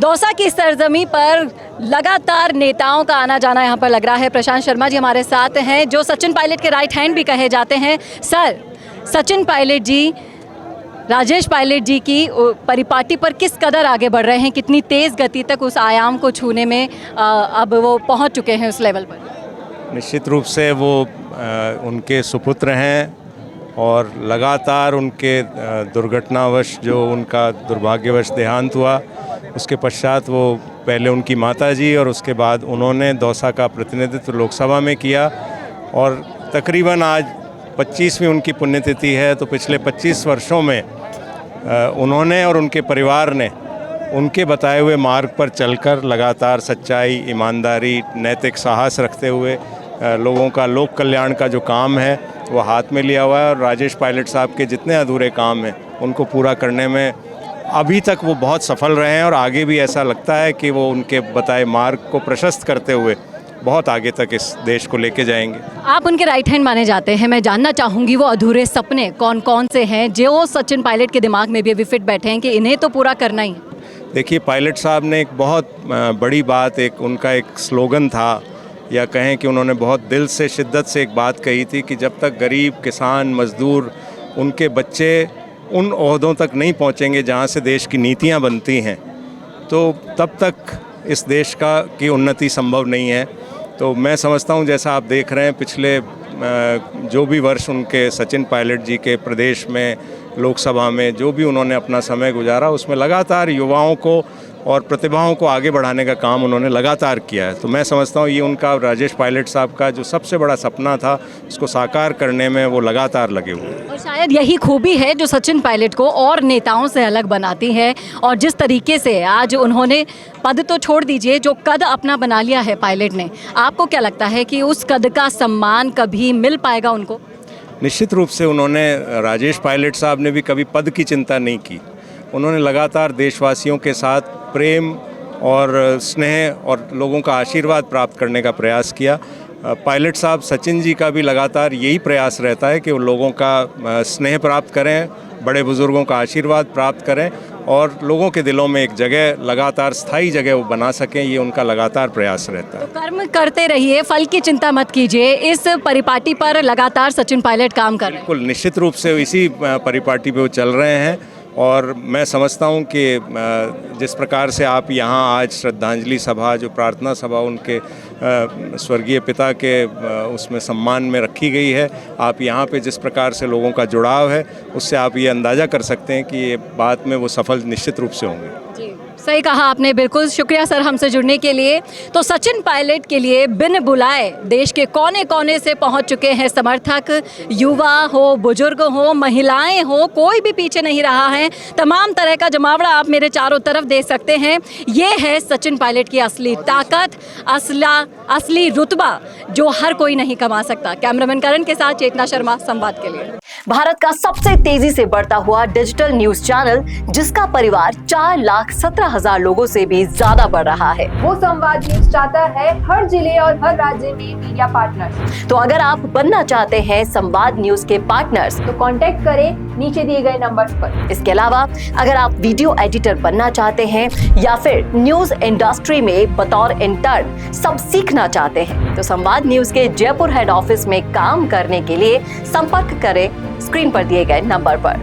दौसा की सरजमी पर लगातार नेताओं का आना जाना यहाँ पर लग रहा है। प्रशांत शर्मा जी हमारे साथ हैं, जो सचिन पायलट के राइट हैंड भी कहे जाते हैं। सर, सचिन पायलट जी राजेश पायलट जी की परिपाटी पर किस कदर आगे बढ़ रहे हैं, कितनी तेज़ गति तक उस आयाम को छूने में अब वो पहुँच चुके हैं उस लेवल पर? निश्चित रूप से वो उनके सुपुत्र हैं और लगातार उनके दुर्घटनावश जो उनका दुर्भाग्यवश देहांत हुआ, उसके पश्चात वो पहले उनकी माताजी और उसके बाद उन्होंने दौसा का प्रतिनिधित्व लोकसभा में किया और तकरीबन आज 25वीं उनकी पुण्यतिथि है। तो पिछले 25 वर्षों में उन्होंने और उनके परिवार ने उनके बताए हुए मार्ग पर चलकर लगातार सच्चाई, ईमानदारी, नैतिक साहस रखते हुए लोगों का लोक कल्याण का जो काम है वो हाथ में लिया हुआ है। और राजेश पायलट साहब के जितने अधूरे काम हैं उनको पूरा करने में अभी तक वो बहुत सफल रहे हैं और आगे भी ऐसा लगता है कि वो उनके बताए मार्ग को प्रशस्त करते हुए बहुत आगे तक इस देश को लेके जाएंगे। आप उनके राइट हैंड माने जाते हैं, मैं जानना चाहूँगी वो अधूरे सपने कौन कौन से हैं जो सचिन पायलट के दिमाग में भी अभी फिट बैठे हैं कि इन्हें तो पूरा करना ही है? देखिए, पायलट साहब ने एक बहुत बड़ी बात, एक उनका एक स्लोगन था, या कहें कि उन्होंने बहुत दिल से, शिद्दत से एक बात कही थी कि जब तक गरीब, किसान, मजदूर, उनके बच्चे उन ओहदों तक नहीं पहुंचेंगे जहां से देश की नीतियां बनती हैं, तो तब तक इस देश की उन्नति संभव नहीं है। तो मैं समझता हूं, जैसा आप देख रहे हैं, पिछले जो भी वर्ष उनके सचिन पायलट जी के प्रदेश में, लोकसभा में जो भी उन्होंने अपना समय गुजारा, उसमें लगातार युवाओं को और प्रतिभाओं को आगे बढ़ाने का काम उन्होंने लगातार किया है। तो मैं समझता हूँ ये उनका, राजेश पायलट साहब का जो सबसे बड़ा सपना था, उसको साकार करने में वो लगातार लगे हुए हैं। और शायद यही खूबी है जो सचिन पायलट को और नेताओं से अलग बनाती है। और जिस तरीके से आज उन्होंने पद तो छोड़ दीजिए, जो कद अपना बना लिया है पायलट ने, आपको क्या लगता है कि उस कद का सम्मान कभी मिल पाएगा उनको? निश्चित रूप से उन्होंने, राजेश पायलट साहब ने भी कभी पद की चिंता नहीं की। उन्होंने लगातार देशवासियों के साथ प्रेम और स्नेह और लोगों का आशीर्वाद प्राप्त करने का प्रयास किया। पायलट साहब, सचिन जी का भी लगातार यही प्रयास रहता है कि वो लोगों का स्नेह प्राप्त करें, बड़े बुजुर्गों का आशीर्वाद प्राप्त करें और लोगों के दिलों में एक जगह, लगातार स्थायी जगह वो बना सकें। ये उनका लगातार प्रयास रहता है। तो कर्म करते रहिए, फल की चिंता मत कीजिए। इस परिपाटी पर लगातार सचिन पायलट काम कर रहे हैं। बिल्कुल, निश्चित रूप से इसी परिपाटी पे वो चल रहे हैं और मैं समझता हूं कि जिस प्रकार से आप यहाँ आज श्रद्धांजलि सभा, जो प्रार्थना सभा उनके स्वर्गीय पिता के उसमें सम्मान में रखी गई है, आप यहाँ पे जिस प्रकार से लोगों का जुड़ाव है, उससे आप ये अंदाज़ा कर सकते हैं कि ये बात में वो सफल निश्चित रूप से होंगे। जी, सही कहा आपने, बिल्कुल। शुक्रिया सर हमसे जुड़ने के लिए। तो सचिन पायलट के लिए बिन बुलाए देश के कोने कोने से पहुंच चुके हैं समर्थक। युवा हो, बुजुर्ग हो, महिलाएं हो, कोई भी पीछे नहीं रहा है। तमाम तरह का जमावड़ा आप मेरे चारों तरफ देख सकते हैं। ये है सचिन पायलट की असली ताकत, असली रुतबा जो हर कोई नहीं कमा सकता। कैमरामैन करण के साथ चेतना शर्मा, संवाद के लिए। भारत का सबसे तेजी से बढ़ता हुआ डिजिटल न्यूज चैनल, जिसका परिवार 4,17,000 लोगों से भी ज्यादा बढ़ रहा है। वो संवाद न्यूज चाहता है हर जिले और हर राज्य में मीडिया पार्टनर्स। तो अगर आप बनना चाहते हैं संवाद न्यूज के पार्टनर्स, तो कांटेक्ट करें नीचे दिए गए नंबर्स पर। इसके अलावा अगर आप वीडियो एडिटर बनना चाहते हैं या फिर न्यूज इंडस्ट्री में बतौर इंटर्न सब सीखना चाहते हैं, तो संवाद न्यूज के जयपुर हेड ऑफिस में काम करने के लिए संपर्क करें स्क्रीन पर दिए गए नंबर पर।